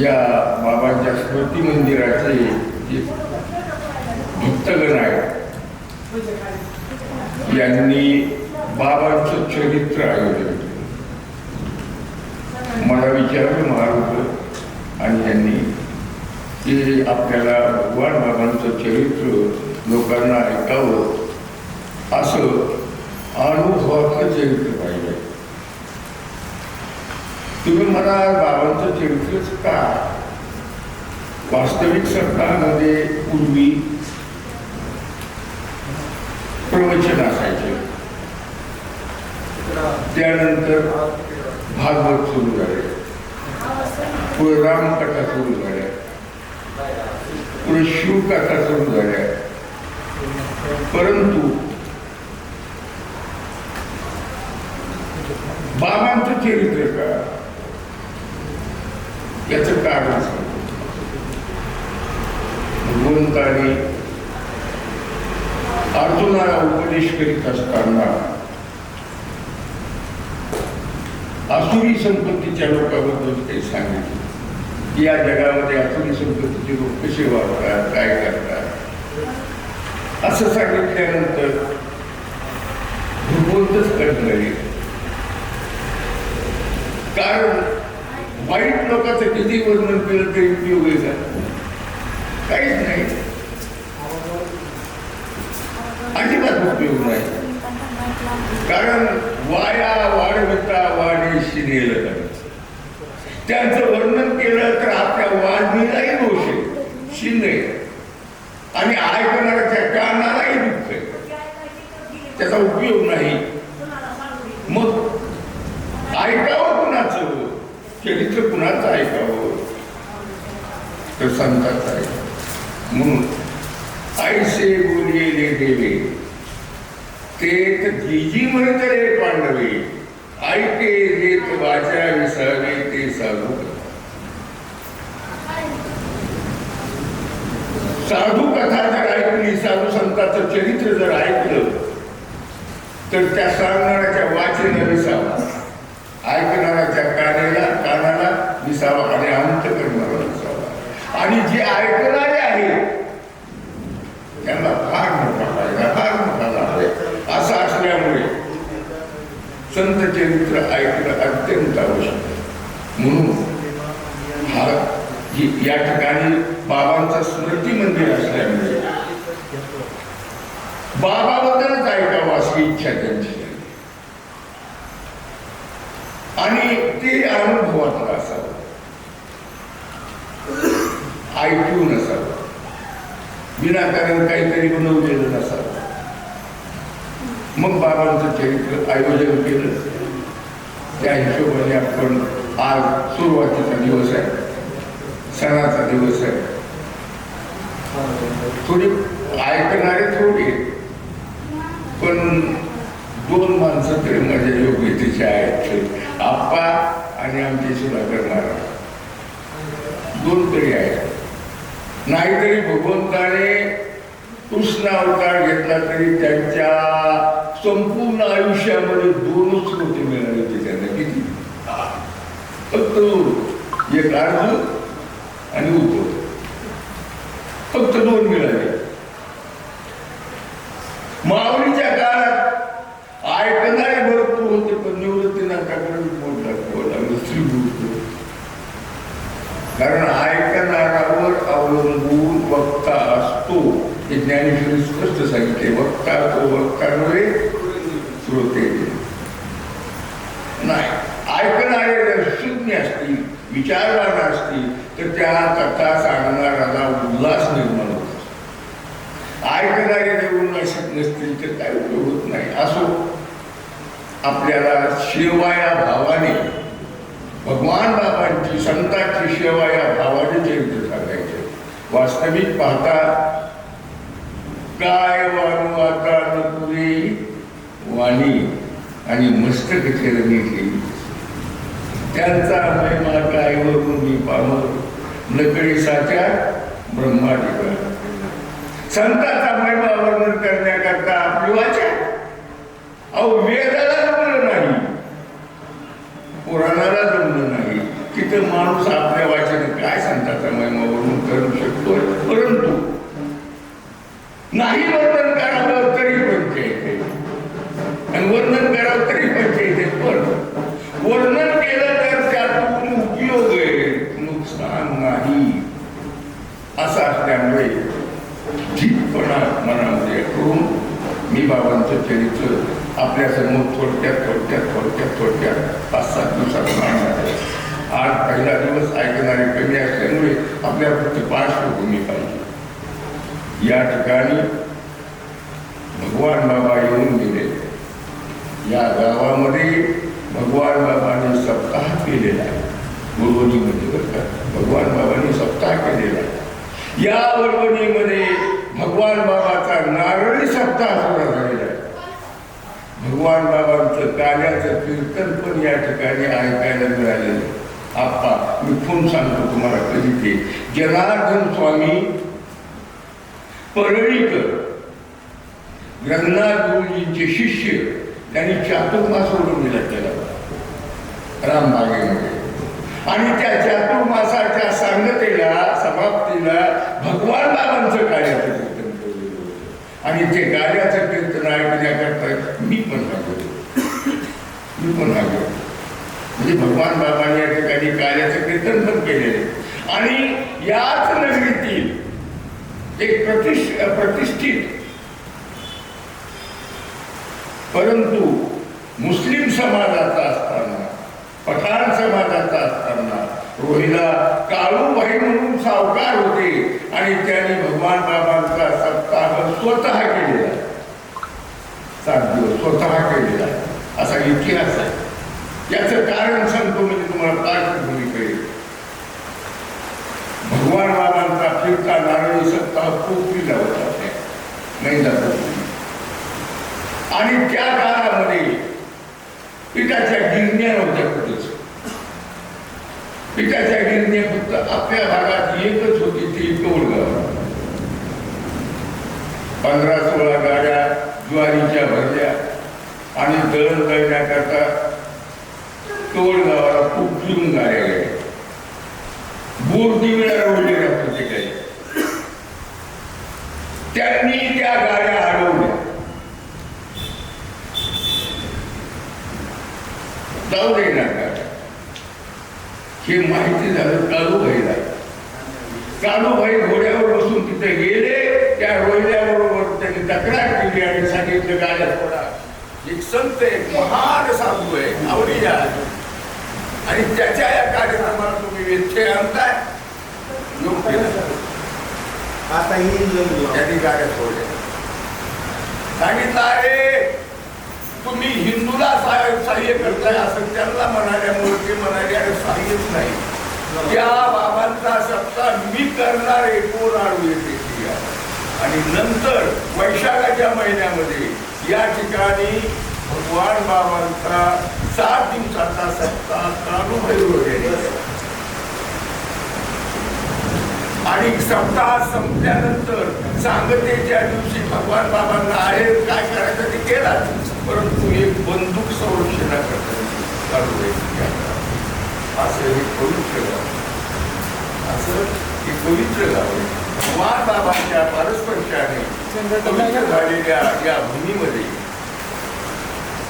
या बाबांच्या स्मृती मंदिराचे जे भक्तगण आहेत यांनी बाबांचं चरित्र आयोजन केलं. मला विचारलं महाराज आणि यांनी की आपल्याला भगवान बाबांचं चरित्र लोकांना ऐकावं असं अनुभवाचं चरित्र पाहिजे. तुम्ही मला बाबांचं चरित्रच का? वास्तविक सप्ताहामध्ये पूर्वी प्रवचन असायचे, त्यानंतर भागवत सुरू झाले, पुढे रामकथा सुरू झाल्या, पुढे शिवकथा सुरू झाल्या. परंतु बाबांचं चरित्र का? याचं कारण सांगतो. भगवंताने अर्जुनाला उपदेश करीत असताना आसुरी संपत्तीच्या लोकांबद्दल काही सांगितलं की या जगामध्ये आसुरी संपत्तीचे लोक कसे वागतात, काय करतात. असं सांगितल्यानंतर भगवंतच कळले. कारण वाईट लोकांचं किती वर्णन केलं तरी उपयोग आहे का? काहीच नाही, अजिबात उपयोग नाही. कारण वाया वाढवता वाढीशी नेलं, त्यांचं वर्णन केलं तर आपल्या वाढणीलाही दोष आहे, शिंदे, आणि ऐकणाऱ्याच्या कानालाही दुःख आहे, त्याचा उपयोग नाही. मग ऐकावं कुणाचं चरित्र, कुणाचं ऐकावं तर संतांचं ऐकावं. म्हणून ऐसे बोलिले देवे तेत जिजी म्हणतले पांडवे, ऐके देत वाचा विसावे ते साधू. साधू कथा जर ऐकली, साधू संतांचं चरित्र जर ऐकलं तर त्या सांगणाऱ्याच्या वाचेला विसावा, ऐकणाऱ्याच्या कानाला विसावा आणि अंतःकरणाला विसावा. आणि जे ऐकणारे आहेत त्यांना फार मोठा फायदा, फार मोठा लाभ आहे. असं असल्यामुळे संत चरित्र ऐकणं अत्यंत आवश्यक आहे. म्हणून या ठिकाणी बाबांचं स्मृती मंदिर असल्यामुळे बाबाबद्दलच ऐकावं अशी इच्छा त्यांची आणि ते अनुभवातलं असावं, ऐकून नसावं, विनाकारण काहीतरी बनवलेलं नसावं. मग बाबांचं चरित्र आयोजन केलं. त्या हिशोबाने आपण आज सुरुवातीचा दिवस आहे, सणाचा दिवस आहे. थोडी ऐकणारे थोडी, पण दोन माणसं तरी माझ्या योग्यतेचे आहेत, आप्पा आणि आमची सुधाकर महाराज, दोन तरी आहेत. नाहीतरी भगवंताने कृष्ण अवतार घेतला तरी त्यांच्या संपूर्ण आयुष्यामध्ये दोनच श्रोते मिळाले होते त्यांना. किती? फक्त एक अर्जुन आणि उद्धव, फक्त दोन मिळाले. माऊलीच्या काळात ऐकणारे भरपूर होते, पण निवृत्ती नाकाकडे दुसरी गोष्ट. कारण ऐकणाऱ्यावर अवलंबून वक्ता असतो हे ज्ञानेश्वरी स्पष्ट सांगितले. वक्ता तो वक्ता नव्हे, श्रोते नाही. ऐकणारे जर शून्य असतील, विचारवान असतील तर त्या कथा सांगणाऱ्याला उल्हास निर्माण होत. ऐकणारे जर उल्हासित नसतील तर काय उपयोग होत नाही. असो, आपल्याला शेवाया भावाने भगवान बाबांची, संतांची सेवा या भावाने चरित्र सांगायचे. वास्तविक पाहता काय वाणू आता नपुरी वाणी आणि मस्तक चरणी ठेवी, त्यांचा महिमा काय वरून मी पाहू नकळी साच्या ब्रह्माटिका. संतांचा महिमा वर्णन करण्याकरता आपली वाचा, वेदाला जमलं नाही, पुराणाला जमलं नाही, तिथं माणूस आपल्या वाचन काय संताचा महिमा वर्णन करू शकतो, परंतु नाही वर्णन करावं तरी पण ते येते आणि वर्णन करावं तरी पण ते येते. पण वर्णन केलं तर त्यातून उपयोग आहे, नुकसान नाही असं असल्यामुळे धीटपणा मनामध्ये करून मी बाबांचं चरित्र आपल्या समोर थोडक्यात 5-7 दिवसात मांडणार आहे. आज पहिला दिवस ऐकणारे कमी असल्यामुळे आपल्या फक्त पार्श्वभूमी पाहिजे. या ठिकाणी भगवान बाबा येऊन गेले. या गावामध्ये भगवान बाबांनी सप्ताह केलेला आहे. वडवणीमध्ये भगवान बाबांनी सप्ताह केलेला आहे. या वडवणीमध्ये भगवान बाबाचा नारळी सप्ताह सुरू झालेला आहे. भगवान बाबांचं कार्याचं कीर्तन पण या ठिकाणी ऐकायला मिळालेलं. आप्पा मी फोन सांगतो तुम्हाला कधी ते जनार्दन स्वामी परळीकर रंगनाथ गुरुजींचे शिष्य त्यांनी चातुर्मास सोडून दिला त्याला रामबागेमध्ये. आणि त्या चातुर्मासाच्या सांगतेला समाप्तीला भगवान बाबांचं कार्याचं कीर्तन केलेलं होतं. आणि ते कार्याचं कीर्तन ऐकण्याकरता मी पण आलो. म्हणजे भगवान बाबांनी या ठिकाणी कार्याचं कीर्तन पण केलेले. आणि याच नगरीतील एक प्रतिष्ठित परंतु मुस्लिम समाजाचा असताना, पठाण समाजाचा असताना रोहिला काळूभाई म्हणून सावकार होते आणि त्यांनी भगवान बाबांचा सप्ताह स्वतः केलेला, 7 दिवस स्वतः केलेला असा इतिहास आहे. याचं कारण सांगतो म्हणजे तुम्हाला पार्श्वभूमी कळेल. भगवान बाबांचा फिरता नारळी सप्ताह पोखरीला होता मैदानात. आणि त्या काळामध्ये पिठाच्या गिरण्या नव्हत्या कुठेच. पिठाच्या गिरण्या फक्त आपल्या भागात एकच होती, ती टोळगाव. 15-16 गाड्या ज्वारीच्या भरल्या आणि दळण दळण्याकरता टोळगावाला खूप फिरून गाड्या गेल्या. बोरदिवेला रोवले जात होते काही. त्यांनी त्या गाड्या अडवल्या. जाऊ दे ना गाड्या. हे माहिती झालं काळूभाईला. काळूभाई घोड्यावर बसून तिथे गेले. त्या रोहिल्याबरोबर त्यांनी तक्रार केली आणि सांगितलं गाड्या थोडा. एक संत एक महान साधू आहे आवडीला आणि त्याच्या या कार्यक्रमाला तुम्ही व्यत्यय आणताय. त्यांनी गाड्या सोडल्या. सांगितलं अरे तुम्ही हिंदूला सहाय्य करताय असं त्यांना म्हणाल्यामुळे ते म्हणाले अरे सहाय्यच नाही. त्या बाबांचा सप्ताह मी करणार आहे, कोण आडू येते. आणि नंतर वैशाखाच्या महिन्यामध्ये या ठिकाणी भगवान बाबांचा 7 दिवसाचा सप्ताह काळूभाई वगैरे. आणि सप्ताह संपल्यानंतर सांगतेच्या दिवशी भगवान बाबांना आहे काय करायचं ते केला. परंतु एक बंदूक संरक्षणाकरता असं हे पवित्र गाव, असं हे पवित्र गाव भगवान बाबांच्या परस्पराने पवित्र झालेल्या या भूमीमध्ये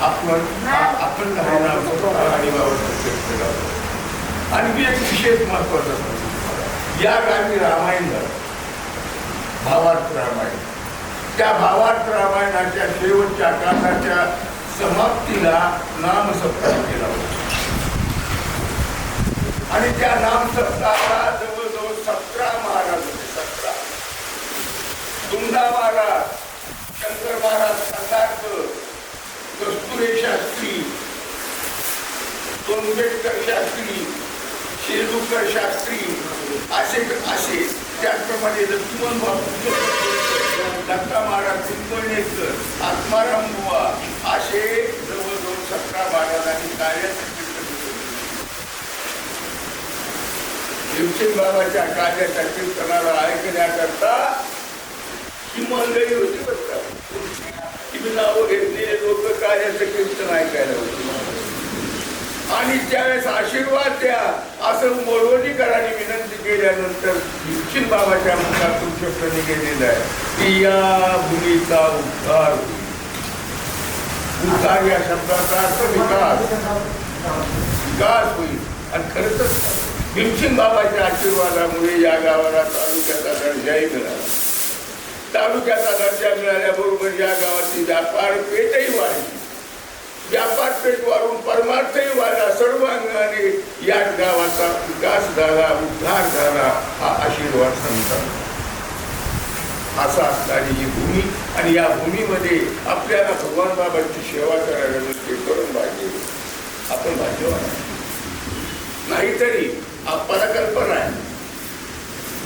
आपण आणि बाबा. आणखी एक विशेष महत्वाचा सांगतो. या गावी रामायण झालं, भावार्थ रामायण. त्या भावार्थ रामायणाच्या शेवटच्या काळाच्या समाप्तीला नामसप्ताह केला होता. आणि त्या नामसप्ताहाला जवळजवळ 17 महाराज होते. 17 दुंडा महाराज, शंकर महाराज, कंदारकर, कस्तुरे शास्त्री, तोंडबेटकर शास्त्री, शेलुकर शास्त्री असे त्याचप्रमाणे लक्ष्मण बाबू, दत्ता महाराज कुंभळणेकर, आत्माराम बुवा असे जवळजवळ 17 महाराजांनी कार्याचं भीमसेन बाबाच्या कार्याच्या कीर्तनाला ऐकण्याकरता ही मंडळी होती. बघता नावं घेतलेले लोक कार्याचं कीर्तन ऐकायला होते. आणि त्यावेळेस आशीर्वाद द्या असं मोरवणीकरांनी विनंती केल्यानंतर भीमसेन बाबाच्या मुखातून शब्द निघेलेला आहे की या भूमीचा उद्धार होईल. उद्धार या शब्दाचा अर्थ विकास होईल. आणि खरंच भीमसेन बाबाच्या आशीर्वादामुळे या गावाला तालुक्याचा दर्जाही मिळाला. तालुक्याचा दर्जा मिळाल्याबरोबर या गावाची व्यापारपेठही वाढली. व्यापारपेठ वाढून परमार्थही वाढला. सर्व अंगाने या गावाचा विकास झाला, उद्धार झाला. हा आशीर्वाद संत असा असणारी ही भूमी आणि या भूमीमध्ये आपल्याला भगवान बाबांची सेवा करायला मिळते. करून पाहिजे आपण भाग्यवान. नाहीतरी आपल्याला कल्पना आहे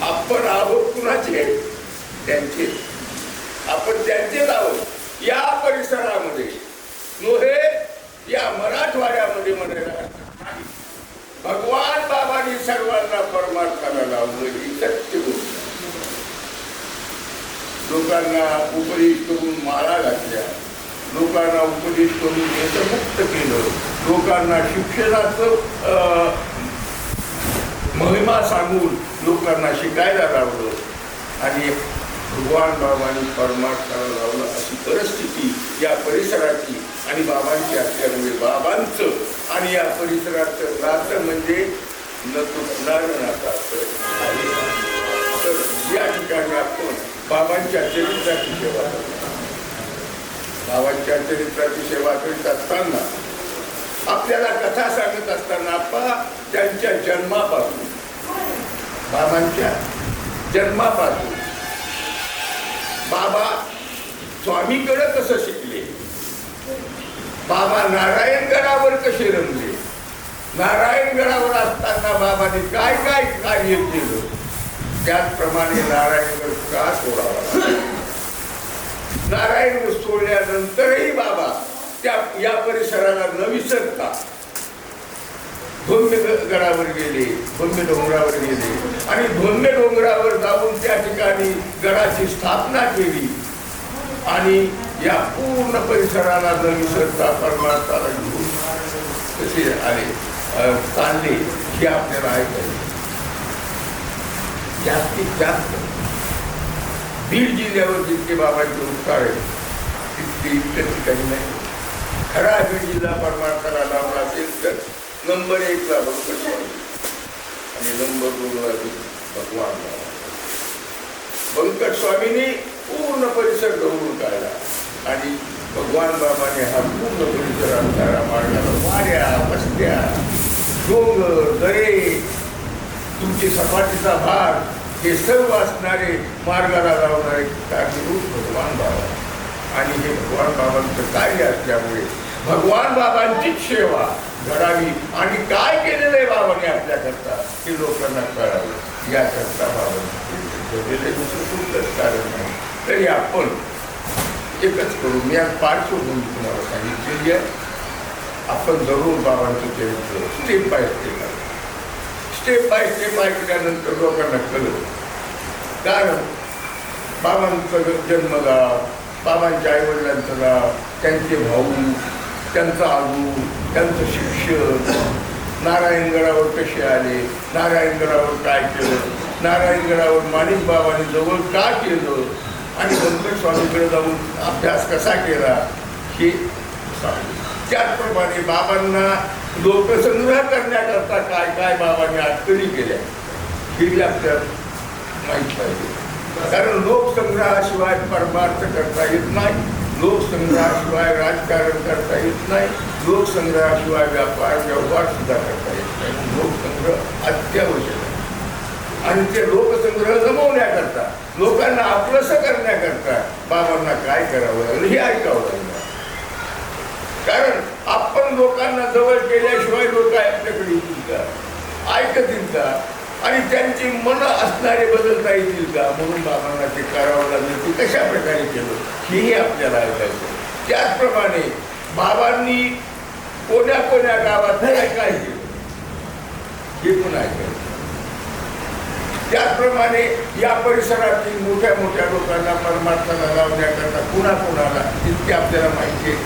आपण आहोत कुणाचे? त्यांचे. आपण त्यांचेच आहोत. या परिसरामध्ये नोहे या मराठवाड्यामध्ये म्हणायला नाही. भगवान बाबांनी सर्वांना परमार्थाला लावलं ही सत्य गोष्ट. लोकांना उपदेश करून माळा घातल्या, लोकांना उपदेश करून व्यसनमुक्त केलं, लोकांना शिक्षणाचं महिमा सांगून लोकांना शिकायला लावलं आणि भगवान बाबांनी परमार्थाला लावलं. अशी परिस्थिती या परिसराची आणि बाबांची असल्यामुळे बाबांचं आणि या परिसराचं नातं म्हणजे न तुटणारं नातं असं आहे. तर या ठिकाणी आपण बाबांच्या चरित्राची सेवा करतो. बाबांच्या चरित्राची सेवा करीत असताना आपल्याला कथा सांगत असताना आपण त्यांच्या जन्मापासून बाबांच्या जन्मापासून बाबा स्वामीकडे कसं शिकले, बाबा नारायणगडावर कसे रमले, नारायणगडावर असताना बाबांनी काय काय कार्य केलं, त्याचप्रमाणे नारायणगड का सोडावा, नारायणगड सोडल्यानंतरही बाबा त्या या परिसराला न विसरता धोम्य गडावर गेले, धोम्य डोंगरावर गेले आणि धोम्य डोंगरावर जाऊन त्या ठिकाणी गडाची स्थापना केली आणि या पूर्ण परिसराला न विसरता परमार्थाला घेऊन कसे आले चालले हे आपल्याला ऐकायचे. जास्तीत जास्त बीड जिल्ह्यावर जितके बाबांचे उपकार आहेत तितके इतक्या ठिकाणी नाही. खरा बीड जिल्हा परमार्थाला लावला असेल तर नंबर 1 ला बंकट स्वामी आणि नंबर 2 ला भगवान बाबा. बंकट स्वामींनी पूर्ण परिसर गवळून काढला आणि भगवान बाबाने हा पूर्ण परिसर अंधारा मार्गाला वाऱ्या वस्त्या डोंगर दरे तुमची सपाटीचा भाग हे सर्व असणारे मार्गाला लावणारे कारणीभूत भगवान बाबा आणि हे भगवान बाबांचं कार्य असल्यामुळे भगवान बाबांचीच सेवा घडावी आणि काय केलेलं आहे बाबांनी आपल्याकरता हे लोकांना कळावं याकरता बाबांनी दुसरं कुठलंच कारण नाही. तरी आपण एकच करू. मी आज पार्श्वभूमी तुम्हाला सांगितलेली आहे. आपण जरूर बाबांचं चरित्र स्टेप बाय स्टेप ऐकल्यानंतर लोकांना कळलं. कारण बाबांचं जन्मगाव, बाबांच्या आईवडिलांचं गाव, त्यांचे भाऊ, त्यांचा आजू, त्यांचं शिक्षण, नारायणगडावर कसे आले, नारायणगडावर काय केलं, नारायणगडावर माणिक बाबांनी जवळ का केलं आणि बंकट स्वामीकडे जाऊन अभ्यास कसा केला हे सांगितलं. त्याचप्रमाणे बाबांना लोकसंग्रह करण्याकरता काय काय बाबांनी अडचणी केल्या हे आपल्याला माहीत पाहिजे. कारण लोकसंग्रहाशिवाय परमार्थ करता येत नाही, लोकसंग्रहाशिवाय राजकारण करता येत नाही, लोकसंग्रहाशिवाय व्यापार व्यवहार सुद्धा करता येत नाही. लोकसंग्रह अत्यावश्यक आहे आणि ते लोकसंग्रह जमवण्याकरता लोकांना आपलंसं करण्याकरता बाबांना काय करावं लागलं हे ऐकावं लागलं. कारण आपण लोकांना जवळ केल्याशिवाय लोक आपल्याकडे येतील का, ऐकतील का आणि त्यांची मन असणारे बदलता येतील का, म्हणून बाबांना ते करावं लागलं. ते कशा प्रकारे केलं हेही आपल्याला ऐकायचं. त्याचप्रमाणे बाबांनी कोण्या कोण्या गावात काय काय केलं हे पण ऐकायचं. त्याचप्रमाणे या परिसरातील मोठ्या मोठ्या लोकांना परमार्थाला लावण्याकरता कुणाकुणाला इतके आपल्याला माहिती आहे.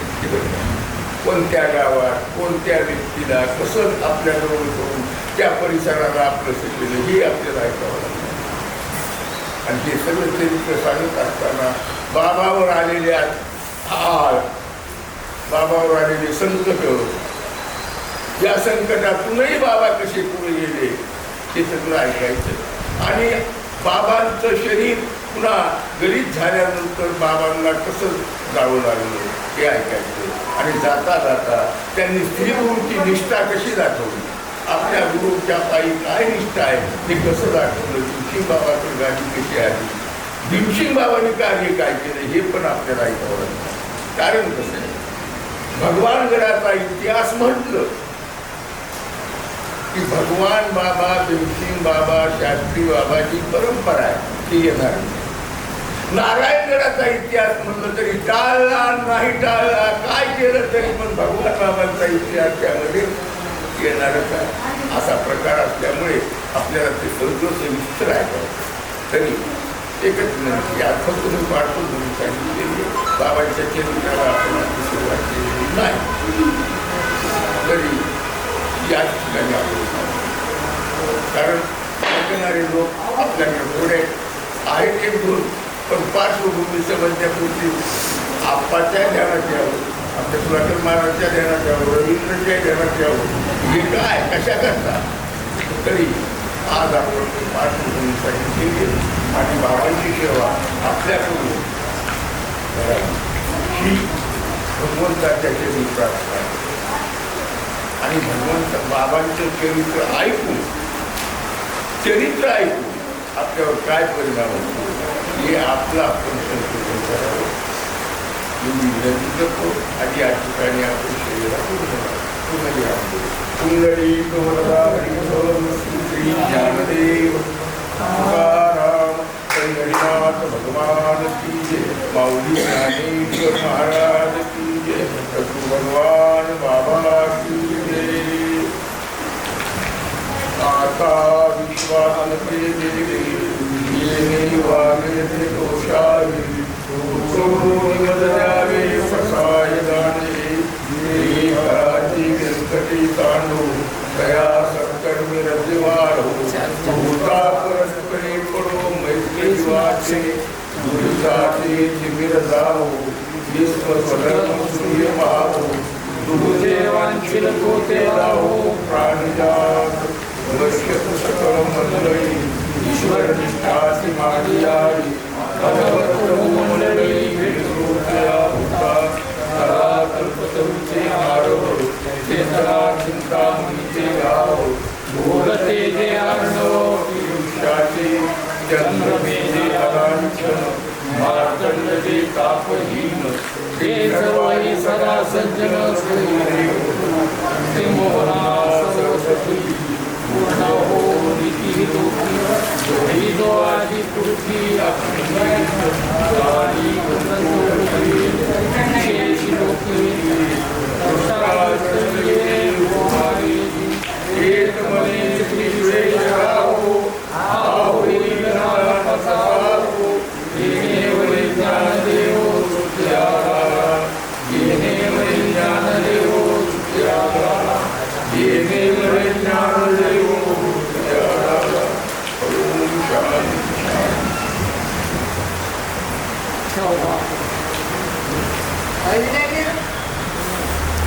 कोणत्या गावात कोणत्या व्यक्तीला कसं आपल्याजवळ करून त्या परिसराला आपलं केलं हे आपल्याला ऐकावं लागतं. आणि हे सगळं चरित्र सांगत असताना बाबावर आलेल्या बाबावर आलेले संकट, या संकटातूनही बाबा कसे पुढे गेले हे सगळं ऐकायचं. आणि बाबांचं शरीर पुन्हा गरीब झाल्यानंतर बाबांना कसं जावं लागलं हे ऐकायचं. आणि जाता जाता त्यांनी स्त्रीगुरूची निष्ठा कशी दाखवली, आपल्या गुरुच्या पायी काय निष्ठा आहे ते कसं दाखवलं, भीमसिंग बाबाची गाडी कशी आली, भीमसिंग बाबांनी कार्य काय केलं हे पण आपल्याला ऐकावं लागतं. कारण कसं आहे, भगवानगडाचा इतिहास म्हटलं की भगवान बाबा, भीमसिंग बाबा, शास्त्री बाबाची परंपरा आहे ती येणार. नारायणगडाचा इतिहास म्हटलं तरी टाळला नाही टाळला, काय केलं तरी पण भगवान बाबांचा इतिहास त्यामध्ये येणारच आहे. असा प्रकार असल्यामुळे आपल्याला ते सगळं सविस्तर आहे. तरी एकच नाही, यात फक्त मी पाठवून तुम्ही सांगितलेली बाबांच्या चरित्राला आपण सुरुवात केलेली नाही, तरी याच ठिकाणी आपण कारण ऐकणारे लोक आपल्याकडे पुढे आहेत एक दोन, पण पार्श्वभूमी समजण्यापूर्वी आप्पाच्या ध्यानात यावं, आपल्या सुधाकर महाराजच्या ध्यानात यावं, रवींद्रच्या ध्यानात यावं, हे काय कशा करता. तरी आज आपण पार्श्वभूमी सांगितली आणि बाबांची सेवा आपल्याकडून ही भगवंताच्या चरणी प्रार्थना आणि भगवंत बाबांचं चरित्र ऐकून आपल्यावर काय परिणाम होतो हे आपलं आपण संशोधन करावं. मी विनंती करतो आणि या ठिकाणी आपण कुंडली श्री ज्ञानदेव तुकाराम पंढरीनाथ भगवान की जय, माऊली ज्ञानेश्वर महाराज की जय, सद्गुरु भगवान बाबा की जय. आता विश्वास देवी येणे वागे दोषावी निमदयावे फसाय गाणे हराची व्यंकटी तांडू दया सत्कर्मी रजवारो भूता परस्परे पडो मैत्री वाचे दुरिताचे तिमिर जाओ विश्व स्वधर्म सूर्य महावो तुझे वांछिल कोते लाहो प्राणिजात वश्यत सकल मंडळी ईश्वर निष्ठासी मागी आई भगवत मंडळी भेटूया होता तरा कल्पतरुचे आरोह चेतरा चिंता मुनीचे गाव बोलते जे अर्णव पियुष्याचे चंद्रमेजे अलांछन मार्तंड जे तापहीन ते सर्वाई सदा सज्जन ते मोहना सरस्वती पूर्ण हो नीती लोकी जो आदि पृथ्वी आदि शेष लोकी एक मने श्री वेशराहो आहोरी नारा पसारो येने वै ज्ञान देवो सुत्यारा येने वै ज्ञान देवो सुत्यारा येने वै ज्ञान देवो सुत्यारा. ओम शांति.